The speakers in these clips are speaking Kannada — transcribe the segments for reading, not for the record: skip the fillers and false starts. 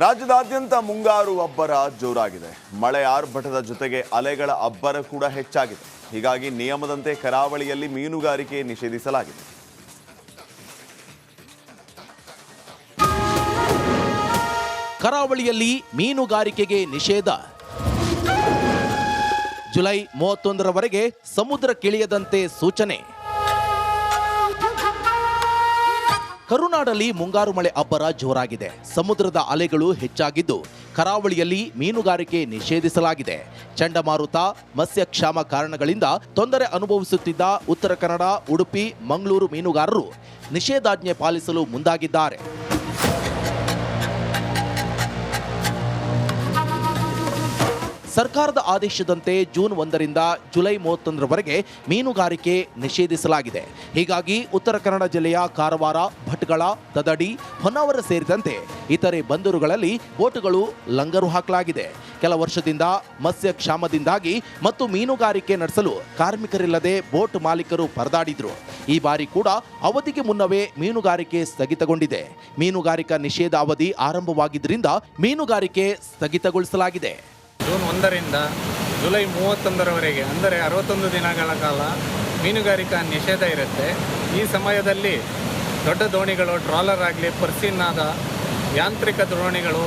ರಾಜ್ಯದಾದ್ಯಂತ ಮುಂಗಾರು ಅಬ್ಬರ ಜೋರಾಗಿದೆ. ಮಳೆ ಆರ್ಭಟದ ಜೊತೆಗೆ ಅಲೆಗಳ ಅಬ್ಬರ ಕೂಡ ಹೆಚ್ಚಾಗಿದೆ. ಹೀಗಾಗಿ ನಿಯಮದಂತೆ ಕರಾವಳಿಯಲ್ಲಿ ಮೀನುಗಾರಿಕೆ ನಿಷೇಧಿಸಲಾಗಿದೆ. ಕರಾವಳಿಯಲ್ಲಿ ಮೀನುಗಾರಿಕೆಗೆ ನಿಷೇಧ. ಜುಲೈ 31ರವರೆಗೆ ಸಮುದ್ರಕ್ಕಿಳಿಯದಂತೆ ಸೂಚನೆ. ಕರುನಾಡಲ್ಲಿ ಮುಂಗಾರು ಮಳೆ ಅಬ್ಬರ ಜೋರಾಗಿದೆ. ಸಮುದ್ರದ ಅಲೆಗಳು ಹೆಚ್ಚಾಗಿದ್ದು ಕರಾವಳಿಯಲ್ಲಿ ಮೀನುಗಾರಿಕೆ ನಿಷೇಧಿಸಲಾಗಿದೆ. ಚಂಡಮಾರುತ, ಮತ್ಸ್ಯಕ್ಷಾಮ ಕಾರಣಗಳಿಂದ ತೊಂದರೆ ಅನುಭವಿಸುತ್ತಿದ್ದ ಉತ್ತರ ಕನ್ನಡ, ಉಡುಪಿ, ಮಂಗಳೂರು ಮೀನುಗಾರರು ನಿಷೇಧಾಜ್ಞೆ ಪಾಲಿಸಲು ಮುಂದಾಗಿದ್ದಾರೆ. ಸರ್ಕಾರದ ಆದೇಶದಂತೆ ಜೂನ್ 1ರಿಂದ ಜುಲೈ 31ರವರೆಗೆ ಮೀನುಗಾರಿಕೆ ನಿಷೇಧಿಸಲಾಗಿದೆ. ಹೀಗಾಗಿ ಉತ್ತರ ಕನ್ನಡ ಜಿಲ್ಲೆಯ ಕಾರವಾರ, ಭಟ್ಕಳ, ತದಡಿ, ಹೊನ್ನಾವರ ಸೇರಿದಂತೆ ಇತರೆ ಬಂದರುಗಳಲ್ಲಿ ಬೋಟುಗಳು ಲಂಗರು ಹಾಕಲಾಗಿದೆ. ಕೆಲ ವರ್ಷದಿಂದ ಮತ್ಸ್ಯ ಕ್ಷಾಮದಿಂದಾಗಿ ಮತ್ತು ಮೀನುಗಾರಿಕೆ ನಡೆಸಲು ಕಾರ್ಮಿಕರಿಲ್ಲದೆ ಬೋಟ್ ಮಾಲೀಕರು ಪರದಾಡಿದ್ರು. ಈ ಬಾರಿ ಕೂಡ ಅವಧಿಗೆ ಮುನ್ನವೇ ಮೀನುಗಾರಿಕೆ ಸ್ಥಗಿತಗೊಂಡಿದೆ. ಮೀನುಗಾರಿಕಾ ನಿಷೇಧ ಅವಧಿ ಆರಂಭವಾಗಿದ್ದರಿಂದ ಮೀನುಗಾರಿಕೆ ಸ್ಥಗಿತಗೊಳಿಸಲಾಗಿದೆ. ಜೂನ್ 1ರಿಂದ ಜುಲೈ 31ರವರೆಗೆ ಅಂದರೆ 61 ದಿನಗಳ ಕಾಲ ಮೀನುಗಾರಿಕಾ ನಿಷೇಧ ಇರುತ್ತೆ. ಈ ಸಮಯದಲ್ಲಿ ದೊಡ್ಡ ದೋಣಿಗಳು, ಟ್ರಾಲರ್ ಆಗಲಿ, ಪರ್ಸಿನ್ನಾದ ಯಾಂತ್ರಿಕ ದೋಣಿಗಳು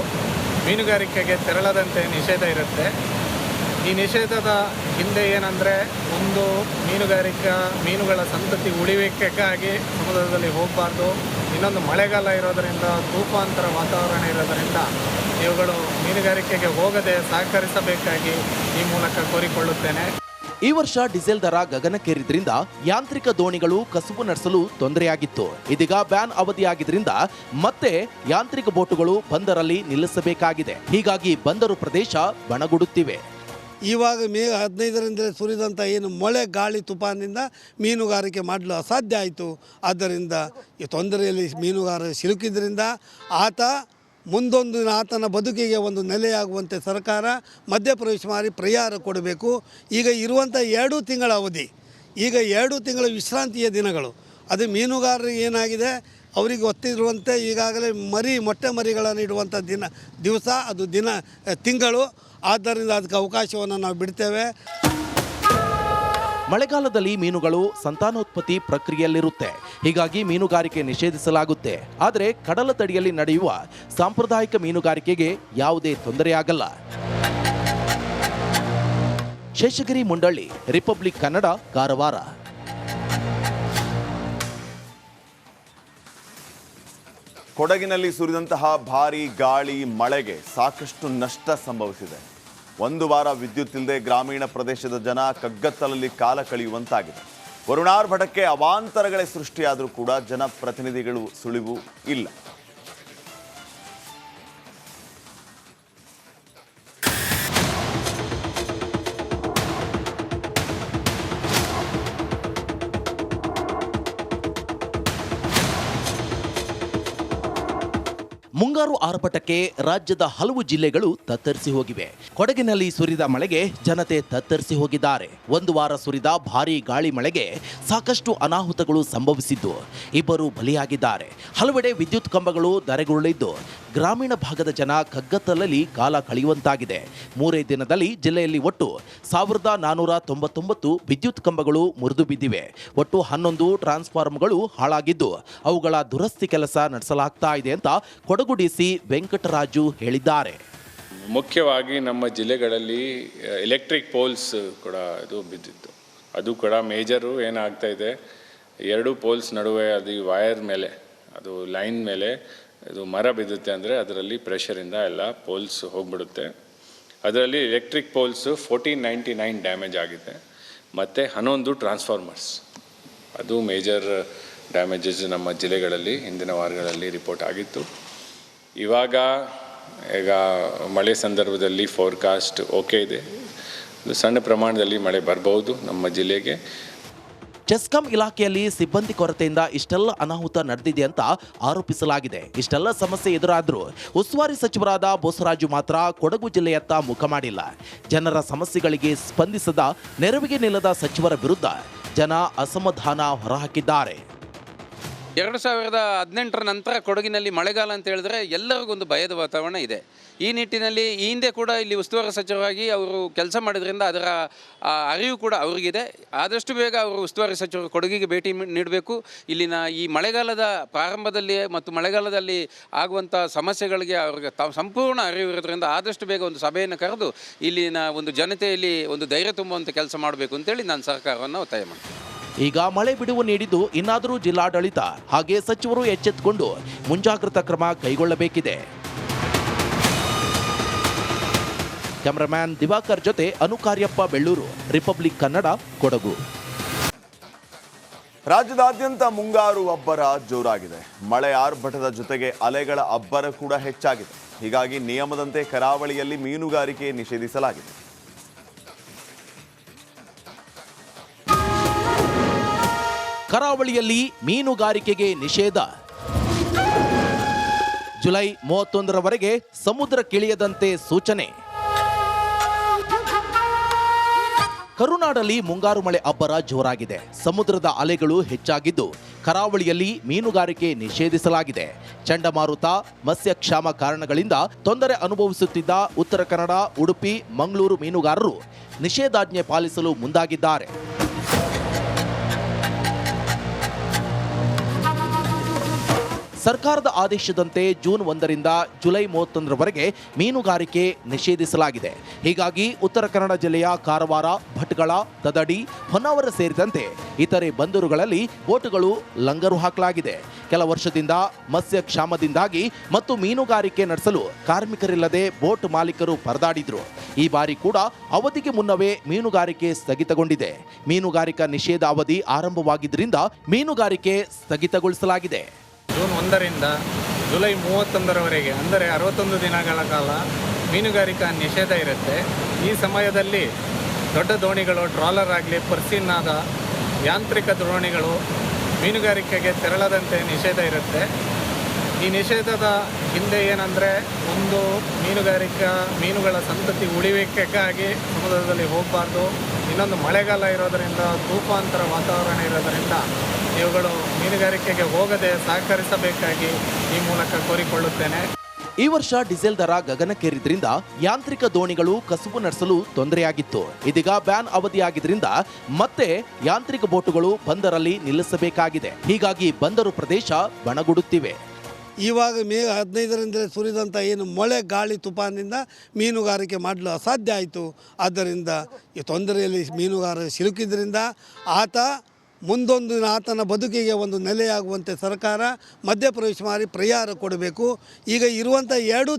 ಮೀನುಗಾರಿಕೆಗೆ ತೆರಳದಂತೆ ನಿಷೇಧ ಇರುತ್ತೆ. ಈ ನಿಷೇಧದ ಹಿಂದೆ ಏನಂದರೆ, ಒಂದು ಮೀನುಗಳ ಸಂತತಿ ಉಳಿವಿಕೆಗಾಗಿ ಸಮುದ್ರದಲ್ಲಿ ಹೋಗಬಾರ್ದು. ಇನ್ನೊಂದು ಮಳೆಗಾಲ ಇರೋದರಿಂದ, ತೂಫಾಂತರ ವಾತಾವರಣ ಇರೋದರಿಂದ ಇವುಗಳು ಮೀನುಗಾರಿಕೆಗೆ ಹೋಗದೆ ಸಹಕರಿಸಬೇಕಾಗಿ ಈ ಮೂಲಕ ಕೋರಿಕೊಳ್ಳುತ್ತೇನೆ. ಈ ವರ್ಷ ಡೀಸೆಲ್ ದರ ಗಗನಕ್ಕೇರಿದ್ರಿಂದ ಯಾಂತ್ರಿಕ ದೋಣಿಗಳು ಕಸುಬು ನಡೆಸಲು ತೊಂದರೆಯಾಗಿತ್ತು. ಇದೀಗ ಬ್ಯಾನ್ ಅವಧಿಯಾಗಿದ್ದರಿಂದ ಮತ್ತೆ ಯಾಂತ್ರಿಕ ಬೋಟುಗಳು ಬಂದರಲ್ಲಿ ನಿಲ್ಲಿಸಬೇಕಾಗಿದೆ. ಹೀಗಾಗಿ ಬಂದರು ಪ್ರದೇಶ ಬಣಗುಡುತ್ತಿವೆ. ಇವಾಗ ಮೇ 15ರಿಂದ ಸುರಿದಂಥ ಏನು ಮಳೆ, ಗಾಳಿ, ತುಫಾನಿಂದ ಮೀನುಗಾರಿಕೆ ಮಾಡಲು ಅಸಾಧ್ಯ ಆಯಿತು. ಆದ್ದರಿಂದ ಈ ತೊಂದರೆಯಲ್ಲಿ ಮೀನುಗಾರ ಸಿಲುಕಿದ್ರಿಂದ ಮುಂದೊಂದು ಆತನ ಬದುಕಿಗೆ ಒಂದು ನೆಲೆಯಾಗುವಂತೆ ಸರ್ಕಾರ ಮಧ್ಯಪ್ರವೇಶ ಮಾಡಿ ಪರಿಹಾರ ಕೊಡಬೇಕು. ಈಗ ಇರುವಂಥ 2 ತಿಂಗಳ ಅವಧಿ, ಈಗ 2 ತಿಂಗಳ ವಿಶ್ರಾಂತಿಯ ದಿನಗಳು, ಅದು ಮೀನುಗಾರರಿಗೆ ಏನಾಗಿದೆ, ಅವರಿಗೆ ಗೊತ್ತಿರುವಂತೆ ಈಗಾಗಲೇ ಮೊಟ್ಟೆ ಮರಿಗಳನ್ನು ಇಡುವಂಥ ದಿವಸ, ಅದು ತಿಂಗಳು. ಆದ್ದರಿಂದ ಅದಕ್ಕೆ ಅವಕಾಶವನ್ನು ನಾವು ಬಿಡ್ತೇವೆ. ಮಳೆಗಾಲದಲ್ಲಿ ಮೀನುಗಳು ಸಂತಾನೋತ್ಪತ್ತಿ ಪ್ರಕ್ರಿಯೆಯಲ್ಲಿರುತ್ತೆ. ಹೀಗಾಗಿ ಮೀನುಗಾರಿಕೆ ನಿಷೇಧಿಸಲಾಗುತ್ತೆ. ಆದರೆ ಕಡಲ ತಡಿಯಲ್ಲಿ ನಡೆಯುವ ಸಾಂಪ್ರದಾಯಿಕ ಮೀನುಗಾರಿಕೆಗೆ ಯಾವುದೇ ತೊಂದರೆಯಾಗಲ್ಲ. ಶೇಷಗಿರಿ ಮುಂಡಳ್ಳಿ, ರಿಪಬ್ಲಿಕ್ ಕನ್ನಡ, ಕಾರವಾರ. ಕೊಡಗಿನಲ್ಲಿ ಸುರಿದಂತಹ ಭಾರೀ ಗಾಳಿ, ಮಳೆಗೆ ಸಾಕಷ್ಟು ನಷ್ಟ ಸಂಭವಿಸಿದೆ. ಒಂದು ವಾರ ವಿದ್ಯುತ್ ಇಲ್ಲದೆ ಗ್ರಾಮೀಣ ಪ್ರದೇಶದ ಜನ ಕಗ್ಗತ್ತಲಲ್ಲಿ ಕಾಲ ಕಳೆಯುವಂತಾಗಿದೆ. ವರುಣಾರ್ಭಟಕ್ಕೆ ಅವಾಂತರಗಳೇ ಸೃಷ್ಟಿಯಾದರೂ ಕೂಡ ಜನಪ್ರತಿನಿಧಿಗಳು ಸುಳಿವು ಇಲ್ಲ. ಮುಂಗಾರು ಆರ್ಭಟಕ್ಕೆ ರಾಜ್ಯದ ಹಲವು ಜಿಲ್ಲೆಗಳು ತತ್ತರಿಸಿ ಹೋಗಿವೆ. ಕೊಡಗಿನಲ್ಲಿ ಸುರಿದ ಮಳೆಗೆ ಜನತೆ ತತ್ತರಿಸಿ ಹೋಗಿದ್ದಾರೆ. ಒಂದು ವಾರ ಸುರಿದ ಭಾರೀ ಗಾಳಿ ಮಳೆಗೆ ಸಾಕಷ್ಟು ಅನಾಹುತಗಳು ಸಂಭವಿಸಿದ್ದು, ಇಬ್ಬರು ಬಲಿಯಾಗಿದ್ದಾರೆ. ಹಲವೆಡೆ ವಿದ್ಯುತ್ ಕಂಬಗಳು ಧರೆಗುರುಳಿದ್ದು ಗ್ರಾಮೀಣ ಭಾಗದ ಜನ ಕಗ್ಗತ್ತಲಲ್ಲಿ ಕಾಲ ಕಳೆಯುವಂತಾಗಿದೆ. 3 ದಿನದಲ್ಲಿ ಜಿಲ್ಲೆಯಲ್ಲಿ ಒಟ್ಟು 1499 ವಿದ್ಯುತ್ ಕಂಬಗಳು ಮುರಿದು ಬಿದ್ದಿವೆ. ಒಟ್ಟು 11 ಟ್ರಾನ್ಸ್ಫಾರ್ಮರ್ಗಳು ಹಾಳಾಗಿದ್ದು ಅವುಗಳ ದುರಸ್ತಿ ಕೆಲಸ ನಡೆಸಲಾಗ್ತಾ ಇದೆ ಅಂತ ಕೊಡಗು ಡಿಸಿ ವೆಂಕಟರಾಜು ಹೇಳಿದ್ದಾರೆ. ಮುಖ್ಯವಾಗಿ ನಮ್ಮ ಜಿಲ್ಲೆಗಳಲ್ಲಿ ಎಲೆಕ್ಟ್ರಿಕ್ ಪೋಲ್ಸ್ ಕೂಡ ಅದು ಬಿದ್ದಿತ್ತು. ಅದು ಕೂಡ ಮೇಜರು ಏನಾಗ್ತಾ ಇದೆ, 2 ಪೋಲ್ಸ್ ನಡುವೆ ಅದು ವೈರ್ ಮೇಲೆ, ಅದು ಲೈನ್ ಮೇಲೆ ಅದು ಮರ ಬಿದ್ದುತ್ತೆ ಅಂದರೆ ಅದರಲ್ಲಿ ಪ್ರೆಷರಿಂದ ಎಲ್ಲ ಪೋಲ್ಸ್ ಹೋಗ್ಬಿಡುತ್ತೆ. ಅದರಲ್ಲಿ ಎಲೆಕ್ಟ್ರಿಕ್ ಪೋಲ್ಸ್ 1499 ಡ್ಯಾಮೇಜ್ ಆಗಿದೆ. ಮತ್ತು 11 ಟ್ರಾನ್ಸ್ಫಾರ್ಮರ್ಸ್, ಅದು ಮೇಜರ್ ಡ್ಯಾಮೇಜಸ್ ನಮ್ಮ ಜಿಲ್ಲೆಗಳಲ್ಲಿ ಹಿಂದಿನ ವಾರಗಳಲ್ಲಿ ರಿಪೋರ್ಟ್ ಆಗಿತ್ತು. ಈಗ ಮಳೆ ಸಂದರ್ಭದಲ್ಲಿ ಫೋರ್ಕಾಸ್ಟ್ ಓಕೆ ಇದೆ. ಸಣ್ಣ ಪ್ರಮಾಣದಲ್ಲಿ ಮಳೆ ಬರಬಹುದು ನಮ್ಮ ಜಿಲ್ಲೆಗೆ. ಚೆಸ್ಕಾಂ ಇಲಾಖೆಯಲ್ಲಿ ಸಿಬ್ಬಂದಿ ಕೊರತೆಯಿಂದ ಇಷ್ಟೆಲ್ಲ ಅನಾಹುತ ನಡೆದಿದೆ ಅಂತ ಆರೋಪಿಸಲಾಗಿದೆ. ಇಷ್ಟೆಲ್ಲ ಸಮಸ್ಯೆ ಎದುರಾದರೂ ಉಸ್ತುವಾರಿ ಸಚಿವರಾದ ಬೋಸರಾಜು ಮಾತ್ರ ಕೊಡಗು ಜಿಲ್ಲೆಯತ್ತ ಮುಖ ಮಾಡಿಲ್ಲ. ಜನರ ಸಮಸ್ಯೆಗಳಿಗೆ ಸ್ಪಂದಿಸದ, ನೆರವಿಗೆ ನಿಲ್ಲದ ಸಚಿವರ ವಿರುದ್ಧ ಜನ ಅಸಮಾಧಾನ ಹೊರಹಾಕಿದ್ದಾರೆ. 2018 ನಂತರ ಕೊಡಗಿನಲ್ಲಿ ಮಳೆಗಾಲ ಅಂತ ಹೇಳಿದ್ರೆ ಎಲ್ಲರಿಗೂ ಒಂದು ಭಯದ ವಾತಾವರಣ ಇದೆ. ಈ ನಿಟ್ಟಿನಲ್ಲಿ ಈ ಹಿಂದೆ ಕೂಡ ಇಲ್ಲಿ ಉಸ್ತುವಾರಿ ಸಚಿವರಾಗಿ ಅವರು ಕೆಲಸ ಮಾಡಿದ್ರಿಂದ ಅದರ ಅರಿವು ಕೂಡ ಅವರಿಗಿದೆ. ಆದಷ್ಟು ಬೇಗ ಅವರು ಉಸ್ತುವಾರಿ ಸಚಿವರು ಕೊಡಗಿಗೆ ಭೇಟಿ ನೀಡಬೇಕು. ಇಲ್ಲಿನ ಈ ಮಳೆಗಾಲದ ಪ್ರಾರಂಭದಲ್ಲಿ ಮತ್ತು ಮಳೆಗಾಲದಲ್ಲಿ ಆಗುವಂಥ ಸಮಸ್ಯೆಗಳಿಗೆ ಅವ್ರಿಗೆ ಸಂಪೂರ್ಣ ಅರಿವು ಇರೋದ್ರಿಂದ ಆದಷ್ಟು ಬೇಗ ಒಂದು ಸಭೆಯನ್ನು ಕರೆದು ಇಲ್ಲಿನ ಒಂದು ಜನತೆಯಲ್ಲಿ ಒಂದು ಧೈರ್ಯ ತುಂಬುವಂಥ ಕೆಲಸ ಮಾಡಬೇಕು ಅಂತೇಳಿ ನಾನು ಸರ್ಕಾರವನ್ನು ಒತ್ತಾಯ ಮಾಡ್ತೀನಿ. ಈಗ ಮಳೆ ಬಿಡುವು ನೀಡಿದ್ದು ಇನ್ನಾದರೂ ಜಿಲ್ಲಾಡಳಿತ ಹಾಗೆ ಸಚಿವರು ಎಚ್ಚೆತ್ತುಕೊಂಡು ಮುಂಜಾಗ್ರತಾ ಕ್ರಮ ಕೈಗೊಳ್ಳಬೇಕಿದೆ. ಕ್ಯಾಮರಾಮ್ಯಾನ್ ದಿವಾಕರ್ ಜೊತೆ ಅನುಕಾರ್ಯಪ್ಪ, ಬೆಳ್ಳೂರು, ರಿಪಬ್ಲಿಕ್ ಕನ್ನಡ, ಕೊಡಗು. ರಾಜ್ಯದಾದ್ಯಂತ ಮುಂಗಾರು ಅಬ್ಬರ ಜೋರಾಗಿದೆ. ಮಳೆ ಆರ್ಭಟದ ಜೊತೆಗೆ ಅಲೆಗಳ ಅಬ್ಬರ ಕೂಡ ಹೆಚ್ಚಾಗಿದೆ. ಹೀಗಾಗಿ ನಿಯಮದಂತೆ ಕರಾವಳಿಯಲ್ಲಿ ಮೀನುಗಾರಿಕೆ ನಿಷೇಧಿಸಲಾಗಿದೆ. ಕರಾವಳಿಯಲ್ಲಿ ಮೀನುಗಾರಿಕೆಗೆ ನಿಷೇಧ. ಜುಲೈ 31ರವರೆಗೆ ಸಮುದ್ರಕ್ಕಿಳಿಯದಂತೆ ಸೂಚನೆ. ಕರುನಾಡಲ್ಲಿ ಮುಂಗಾರು ಮಳೆ ಅಬ್ಬರ ಜೋರಾಗಿದೆ. ಸಮುದ್ರದ ಅಲೆಗಳು ಹೆಚ್ಚಾಗಿದ್ದು ಕರಾವಳಿಯಲ್ಲಿ ಮೀನುಗಾರಿಕೆ ನಿಷೇಧಿಸಲಾಗಿದೆ. ಚಂಡಮಾರುತ, ಮತ್ಸ್ಯಕ್ಷಾಮ ಕಾರಣಗಳಿಂದ ತೊಂದರೆ ಅನುಭವಿಸುತ್ತಿದ್ದ ಉತ್ತರ ಕನ್ನಡ, ಉಡುಪಿ, ಮಂಗಳೂರು ಮೀನುಗಾರರು ನಿಷೇಧಾಜ್ಞೆ ಪಾಲಿಸಲು ಮುಂದಾಗಿದ್ದಾರೆ. ಸರ್ಕಾರದ ಆದೇಶದಂತೆ ಜೂನ್ 1ರಿಂದ ಜುಲೈ 31ರವರೆಗೆ ಮೀನುಗಾರಿಕೆ ನಿಷೇಧಿಸಲಾಗಿದೆ. ಹೀಗಾಗಿ ಉತ್ತರ ಕನ್ನಡ ಜಿಲ್ಲೆಯ ಕಾರವಾರ, ಭಟ್ಕಳ, ತದಡಿ, ಹೊನ್ನಾವರ ಸೇರಿದಂತೆ ಇತರೆ ಬಂದರುಗಳಲ್ಲಿ ಬೋಟುಗಳು ಲಂಗರು ಹಾಕಲಾಗಿದೆ. ಕೆಲ ವರ್ಷದಿಂದ ಮತ್ಸ್ಯ ಕ್ಷಾಮದಿಂದಾಗಿ ಮತ್ತು ಮೀನುಗಾರಿಕೆ ನಡೆಸಲು ಕಾರ್ಮಿಕರಿಲ್ಲದೆ ಬೋಟ್ ಮಾಲೀಕರು ಪರದಾಡಿದ್ರು. ಈ ಬಾರಿ ಕೂಡ ಅವಧಿಗೆ ಮುನ್ನವೇ ಮೀನುಗಾರಿಕೆ ಸ್ಥಗಿತಗೊಂಡಿದೆ. ಮೀನುಗಾರಿಕಾ ನಿಷೇಧ ಅವಧಿ ಆರಂಭವಾಗಿದ್ದರಿಂದ ಮೀನುಗಾರಿಕೆ ಸ್ಥಗಿತಗೊಳಿಸಲಾಗಿದೆ. ಜೂನ್ 1ರಿಂದ ಜುಲೈ 31ರವರೆಗೆ ಅಂದರೆ 61 ದಿನಗಳ ಕಾಲ ಮೀನುಗಾರಿಕಾ ನಿಷೇಧ ಇರುತ್ತೆ. ಈ ಸಮಯದಲ್ಲಿ ದೊಡ್ಡ ದೋಣಿಗಳು, ಟ್ರಾಲರ್ ಆಗಲಿ, ಪರ್ಸಿನ್ನಾದ ಯಾಂತ್ರಿಕ ದೋಣಿಗಳು ಮೀನುಗಾರಿಕೆಗೆ ತೆರಳದಂತೆ ನಿಷೇಧ ಇರುತ್ತೆ. ಈ ನಿಷೇಧದ ಹಿಂದೆ ಏನಂದರೆ, ಒಂದು ಮೀನುಗಳ ಸಂತತಿ ಉಳಿವಿಕೆಗಾಗಿ ಸಮುದ್ರದಲ್ಲಿ ಹೋಗಬಾರ್ದು. ಇನ್ನೊಂದು ಮಳೆಗಾಲ ಇರೋದರಿಂದ, ತೂಫಾಂತರ ವಾತಾವರಣ ಇರೋದರಿಂದ ಇವುಗಳು ಮೀನುಗಾರಿಕೆಗೆ ಹೋಗದೆ ಸಹಕರಿಸಬೇಕಾಗಿ ಈ ಮೂಲಕ ಕೋರಿಕೊಳ್ಳುತ್ತೇನೆ. ಈ ವರ್ಷ ಡೀಸೆಲ್ ದರ ಗಗನಕ್ಕೇರಿದ್ರಿಂದ ಯಾಂತ್ರಿಕ ದೋಣಿಗಳು ಕಸುಬು ನಡೆಸಲು ತೊಂದರೆಯಾಗಿತ್ತು. ಇದೀಗ ಬ್ಯಾನ್ ಅವಧಿಯಾಗಿದ್ರಿಂದ ಮತ್ತೆ ಯಾಂತ್ರಿಕ ಬೋಟುಗಳು ಬಂದರಲ್ಲಿ ನಿಲ್ಲಿಸಬೇಕಾಗಿದೆ. ಹೀಗಾಗಿ ಬಂದರು ಪ್ರದೇಶ ಬಣಗುಡುತ್ತಿವೆ. ಇವಾಗ ಮೇ 15ರಿಂದಲೇ ಸುರಿದಂಥ ಏನು ಮಳೆ, ಗಾಳಿ, ತುಫಾನಿಂದ ಮೀನುಗಾರಿಕೆ ಮಾಡಲು ಅಸಾಧ್ಯ ಆಯಿತು. ಆದ್ದರಿಂದ ಈ ತೊಂದರೆಯಲ್ಲಿ ಮೀನುಗಾರ ಸಿಲುಕಿದ್ರಿಂದ ಮುಂದೊಂದು ಆತನ ಬದುಕಿಗೆ ಒಂದು ನೆಲೆಯಾಗುವಂತೆ ಸರ್ಕಾರ ಮಧ್ಯಪ್ರವೇಶ ಮಾಡಿ ಪರಿಹಾರ ಕೊಡಬೇಕು. ಈಗ ಇರುವಂಥ 2